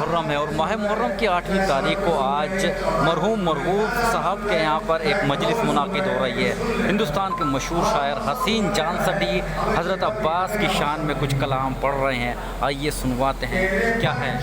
محرم ہے، اور ماہ محرم کی 8ویں تاریخ کو آج مرحوم مرغوب صاحب کے یہاں پر ایک مجلس منعقد ہو رہی ہے۔ ہندوستان کے مشہور شاعر حسین جان سٹی حضرت عباس کی شان میں کچھ کلام پڑھ رہے ہیں، آئیے سنواتے ہیں کیا ہے۔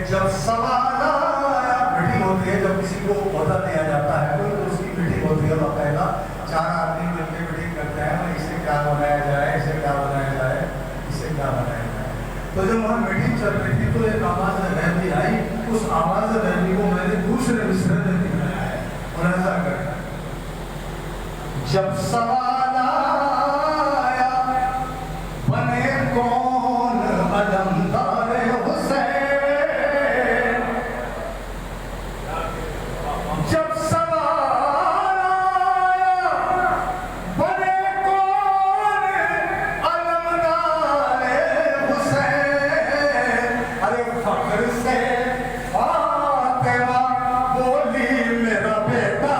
جب سوال میٹنگ ہوتی ہے، جب کسی کو عہدہ دیا جاتا ہے کوئی تو اس کی میٹنگ ہوتی ہے، باقاعدہ 4 آدمی مل کے میٹنگ کرتے ہیں، اسے کیا بنایا جائے، اسے کیا بنایا جائے، اسے کیا بنایا جائے۔ تو جب وہاں میٹنگ چل رہی تھی تو ایک آواز رہنی آئی، اس آواز رہنی کو میں نے دوسرے مصرے میں دکھایا ہے اور ایسا کرتا ہے۔ جب سوال آیا بنے کون علمدار حسین، جب سوال آیا بنے کون علمدار حسین، ارے فخر سے فاطمہ بولی میرا بیٹا،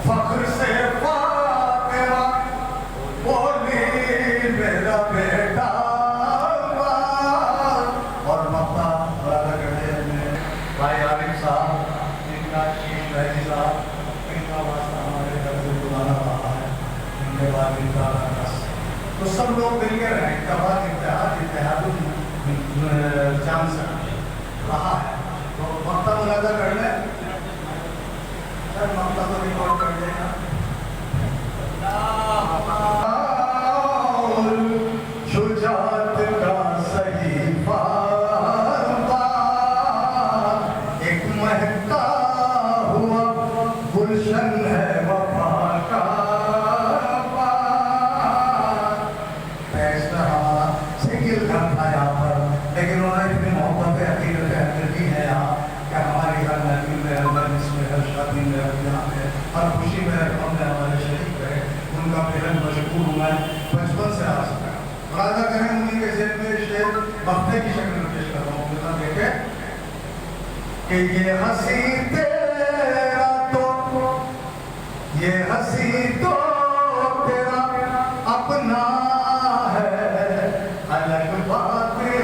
فخر سے فاطمہ بولی میرا بیٹا، اور مقطع بڑا کرتے ہیں بھائی عارف صاحب، ان کا شیخ رہی صاحب، ان کا واسطہ ہمارے گھر سے بلانا رہا ہے، ان کے بعد ان کا رقص، تو سب لوگ مل کے رہیں، اتحاد جان سے رہا ہے۔ تو مقطع ملاحظہ کر لیں، مقطع تو ریکارڈ کر لیں گا۔ شجاعت کا صحیفہ ایک کہ یہ ہنسی تیرا تو تیرا اپنا ہے، الگ بات ہے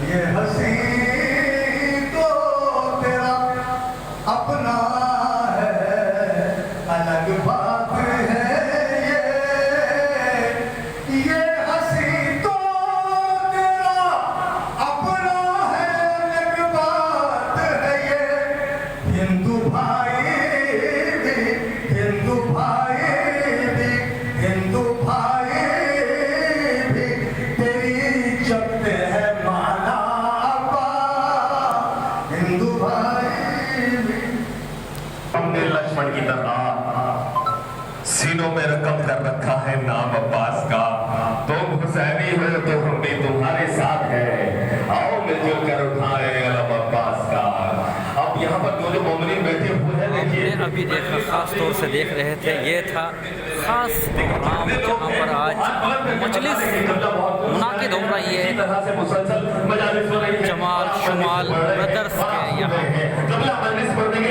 یہ ہنسی تو تیرا اپنا ہے، الگ بات ہے یہ ہنسی تو تیرا اپنا ہے، الگ بات ہے یہ ہندو بھائی بھی تیری جگتے ہیں مالا ہندو بھائی بھی. ہم نے لکشمن کی طرح سینوں میں رقم کر رکھا ہے نام عباس کا. تم حسینی ہو تو ہم بھی تمہارے ساتھ ہیں، آؤ مل جل کر اٹھائے علم عباس کا. اب یہاں پر جو مومنین بیٹھے ہوئے ہیں دیکھیے، ابھی دیکھا خاص طور سے دیکھ رہے تھے، یہ تھا خاص پروگرام جہاں پر آج مجلس منعقد ہو رہی ہے جمال شمال برادرز کے یہاں.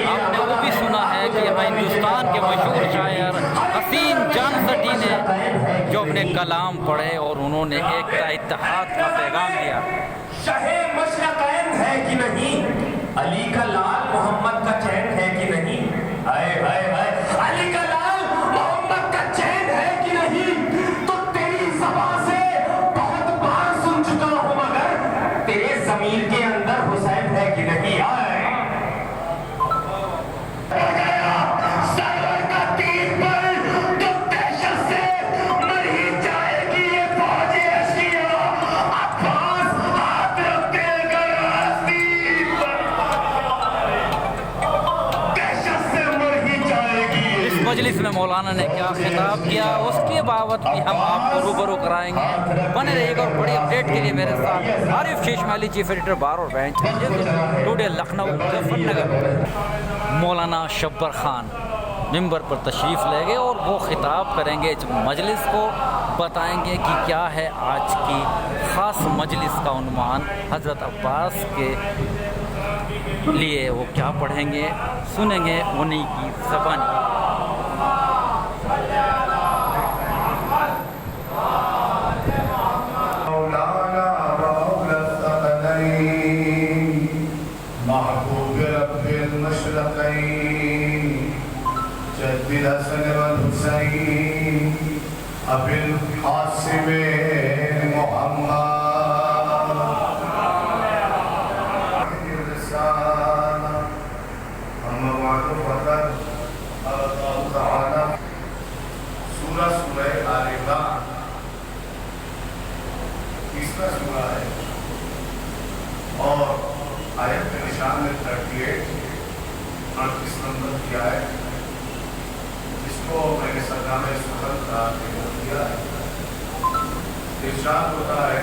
آپ نے وہ بھی سنا ہے کہ یہاں ہندوستان کے مشہور شاعر حسین جان سٹی نے جو اپنے کلام پڑھے اور انہوں نے ایکتا اتحاد کا پیغام دیا. شاہ مشرقین ہے کہ نہیں، علی کا لال محمد کا چین ہے کہ نہیں، ہائے ہائے ہائے علی کا لال محمد کا چین ہے کہ نہیں. تو تیری زبان سے بہت بار سن چکا ہوں، مگر تیرے ضمیر کے اندر حسین ہے کہ نہیں. آئے سرور کا تیر پر تو دہشت سے مر ہی جائے گی یہ فوج اشقیا. عباس ہاتھ رکھتے کر ہستی پر دہشت سے مر ہی جائے گی. اس مجلس میں مولانا نے کیا خطاب کیا اس کے باوت بھی ہم آپ کو روبرو کرائیں گے. بنے رہیے گا اور بڑی اپڈیٹ کے لیے میرے ساتھ عارف شیشم علی، چیف ایڈیٹر بار اور بینچ ٹوڈے لکھنؤ مظفر نگر. مولانا شبر خان ممبر پر تشریف لے گئے اور وہ خطاب کریں گے مجلس کو، بتائیں گے کہ کیا ہے آج کی خاص مجلس کا عنوان. حضرت عباس کے لیے وہ کیا پڑھیں گے، سنیں گے انہی کی زبانی. مولانا باول الثقلین محبوب رب المشرقین جد الحسن والحسین ابی القاسم محمد سورہ آل عمران تیسرا سورہ ہے اور آیت کے نشان میں 38 نمبر کی آیت، جس کو میں نے سرنامہ سخن کا کیا ہے. ارشاد ہوتا ہے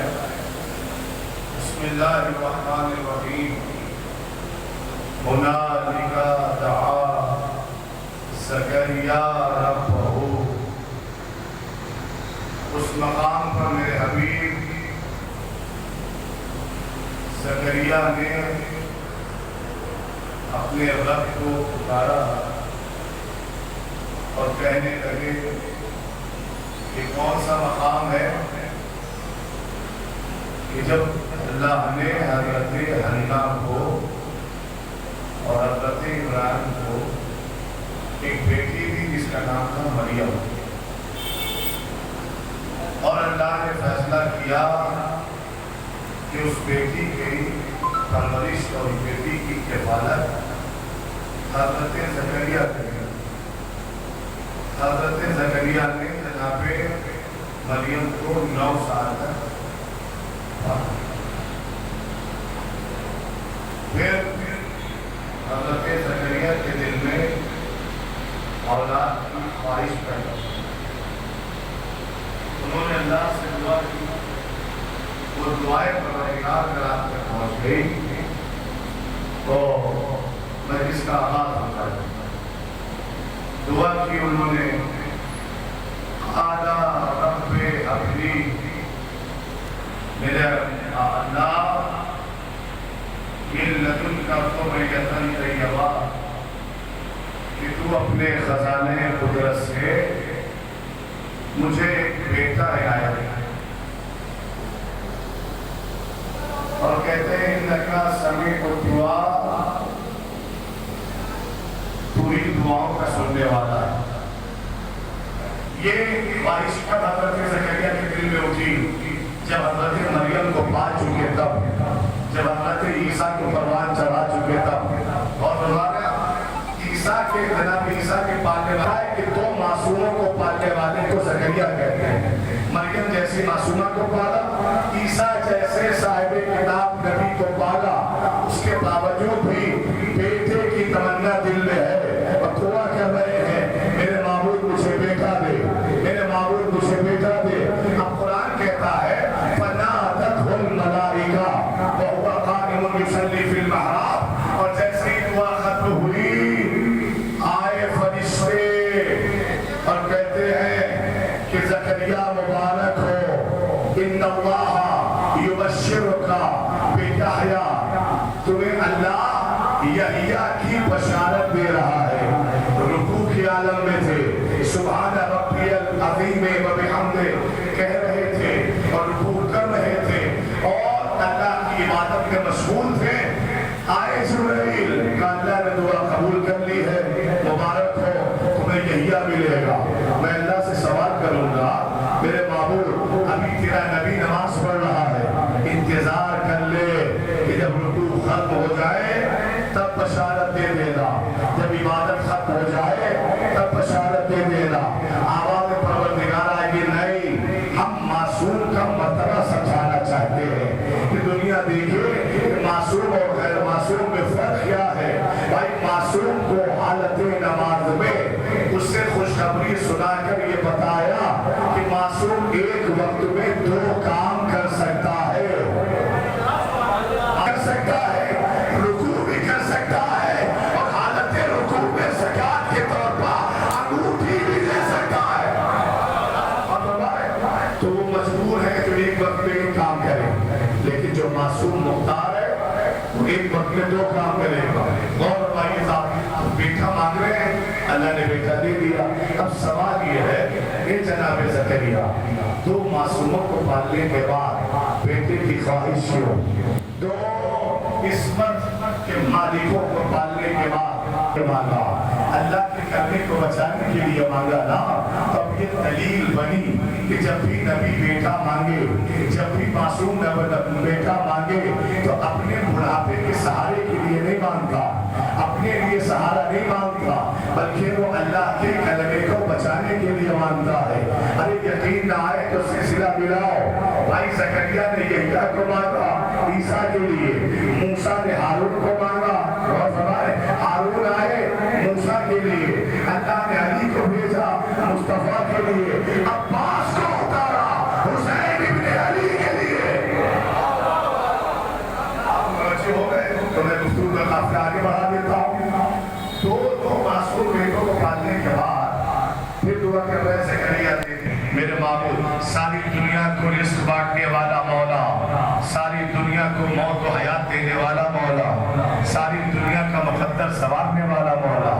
بسم اللہ الرحمن الرحیم ہنالک دعا زکریا ربہ. اس مقام پر میرے حبیب زکریا نے اپنے رب کو پکارا اور کہنے لگے کہ کون سا مقام ہے کہ جب اللہ نے حضرت حنہ کو اور حضرت ابراہیم کو ایک بیٹی دی جس کا نام تھا مریم، اور اللہ نے فیصلہ کیا کہ اس بیٹی کی پرورش اور بیٹی کی کفالت حضرت زکریا کریں. حضرت زکریا نے جناب مریم کو 9 سال تک پالا. پھر حضرت زکریا کے دل میں اولاد کی خواہش پیدا ہوئی. انہوں نے اللہ سے دعا کی، وہ دعائیں پروردگار کر آپ تک پہنچ گئی تو مجلس کا آغاز ہوتا ہے. دعا کی انہوں نے، قالا رب اپنی، میرے اللہ کہ تو اپنے خزانے قدرت سے مجھے بیٹا عنایت ہے، اور کہتے ہیں انکا سمیع الدعاء، پوری دعاؤں کا سننے والا ہے۔ یہ بارش کا حضرت زکریا کے دل میں اٹھی جب حضرت مریم کو پا چکے تب، جب حضرت عیسیٰ کو پروان چڑھا چکے تب، اور ہمارا عیسیٰ کے جناب عیسیٰ کے پالنے والا ہے کہ دو معصوموں کو پالنے والے کو زکریا کہتے ہیں۔ مریم جیسی معصومہ کو پالا، عیسیٰ جیسے صاحب کتاب نبی کو پالا، اس کے باوجود بھی بیٹے کی تمنا دل میں ہے اور دعا کر رہے ہیں میرے معبود مجھے بیٹا دے، میرے معبود مجھے بیٹا دے۔ اب قرآن کہتا ہے فَنَادَتْهُ الْمَلَائِكَةُ وَهُوَ قَائِمٌ يُصَلِّي فِي الْمِحْرَابِ، اور جیسے ہی دعا ختم ہوئی آئے فرشتے اور کہتے ہیں کہ زکریا مبارک ہو، ان اللہ یبشرک بیحییٰ، تمہیں اللہ یحییٰ کی بشارت دے رہا ہے۔ رکوع کے عالم میں تھے، سبحان ربی العظیم و بحمدہ کہہ رہے تھے اور رکوع کر رہے تھے اور اللہ کی عبادت میں مشغول تھے۔ آئے جبرائیل کہ اللہ نے دعا قبول کر لی ہے، مبارک ہو، تمہیں یحییٰ ملے گا۔ میں اللہ سے سوال کروں گا میرے معبود ابھی تیرا نبی نماز پڑھ رہا ہے، انتظار کر لے کہ جب رکوع ختم ہو جائے تب بشارت دے دینا، جب عبادت ختم ہو جائے تب بشارت دے دینا۔ آواز پروردگار آئے گی نہیں، ہم معصوم کا مرتبہ سمجھانا چاہتے ہیں کہ دنیا دیکھے کہ معصوم اور غیر معصوم میں فرق کیا ہے۔ بھائی معصوم کو حالت نماز میں اس سے خوشخبری سنا کر یہ بتایا کہ معصوم ایک وقت میں دو کام کر سکتا ہے، رکوع بھی کر سکتا ہے اور حالت رکوع میں زکات کے طور پر انگوٹھی بھی دے سکتا ہے۔ تو وہ مجبور ہے جو ایک وقت میں ایک کام کرے، لیکن جو معصوم مختار ہے وہ ایک وقت میں دو کام کرے گا۔ اور ہماری صاحب بیٹا مانگ رہے ہیں، اللہ نے بیٹا دے دیا۔ اب سوال یہ ہے کہ جناب زکریا دو معصوموں کو پالنے کے بعد بیٹے کی خواہش کیوں؟ دو عصمت کے مالکوں کو پالنے کے بعد مانگا، اللہ کے کرنے کو بچانے کے لیے مانگا نا۔ تب یہ دلیل بنی کہ جب بھی نبی بیٹا مانگے، جب بھی معصوم بیٹا مانگے تو اپنے بڑھاپے کے سہارے کے لیے نہیں مانگتا، اپنے لیے سہارا نہیں مانگتا، بلکہ وہ اللہ کے کلمے کو بچانے کے لیے مانگتا ہے۔ ارے یقین نہ آئے تو سلسلہ ملاؤ، بھائی زکریا نے یحییٰ کو مانگا عیسیٰ کے لیے، موسیٰ نے ہارون کو مانگا اور فرمائے ہارون آئے موسیٰ کے لیے، اللہ نے علی کو بھیجا مصطفیٰ کے لیے، عباس کو اتارا حسین ابن علی کے لیے۔ آپ اچھے ہو گئے تو میں گفتگو کا قافلہ آگے بڑھا دیتا ہوں۔ دو معصوم بیٹوں کو پالنے کے بعد پھر دعا کر رہے زکریا دے میرے معبود ساری دنیا کو رزق بانٹنے والا مولا، ساری دنیا کو موت و حیات دینے والا مولا، ساری دنیا کا مقدر سنوارنے والا مولا،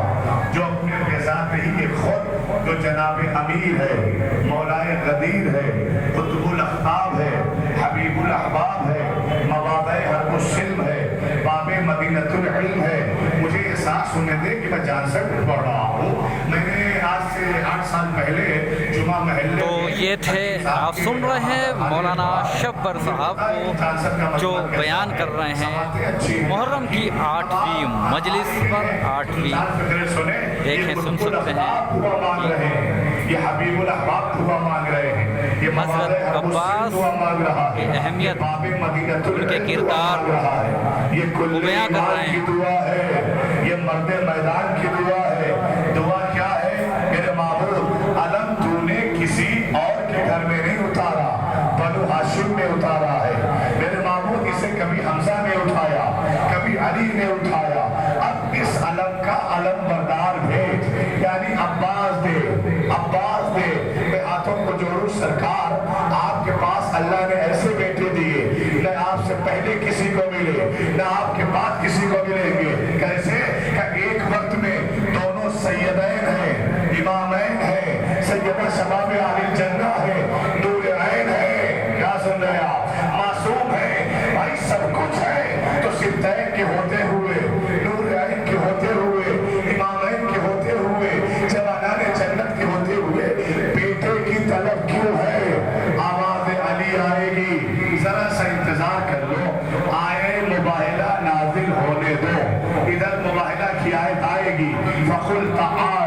جو اپنے بذات ہی خود جو جناب امیر ہے، مولائے غدیر ہے، قطب الاقطاب ہے، حبیب الاحباب ہے، مواضع حرب السلم ہے، باب مدینۃ العلم ہے، مجھے احساس ہونے دے کہ میں جان سے پڑھ رہا ہوں۔ میں نے آج سے 8 سال پہلے جمعہ محلے تو یہ تھے آپ سن رہے ہیں مولانا شبر صاحب کو جو بیان کر رہے ہیں محرم کی 8ویں مجلس پر 8ویں دیکھیں سن سکتے ہیں یہ حبیب الاحباب دعا مانگ رہے ہیں، یہ حضرت عباس کی اہمیت ان کے کردار کو بیان کر رہے ہیں۔ دعا ہے یہ مرد میدان کی دعا ہے۔ دعا کیا ہے میرے معبود؟ علم تو نے کسی اور کے گھر میں نہیں اتارا، بنو ہاشم میں اتارا ہے میرے معبود۔ اسے کبھی حمزہ نے اٹھایا، کبھی علی نے اٹھایا، اب اس علم کا علم بردار بھیج، یعنی عباس دے، عباس دے۔ میں ہاتھوں کو جوڑوں سرکار، آپ کے پاس اللہ نے ایسے بیٹے دیے، نہ آپ سے پہلے کسی کو ملے نہ آپ کے بعد کسی کو ملے سیدہ شباب اہل جنہ ہے، نور عین ہے، کیا سن رہے آپ، معصوم ہے، بھائی سب کچھ ہے، تو صدیق کے ہوتے ہوئے، نور عین کے ہوتے ہوئے، امامین کے ہوتے ہوئے، جوانان جنت کے ہوتے ہوئے بیٹے کی طلب کیوں ہے؟ آواز علی آئے گی، ذرا سا انتظار کر لو، آئے مباہلہ نازل ہونے دو، ادھر مباہلہ کی آیت آئے گی، فَقُلْ تَعَالَ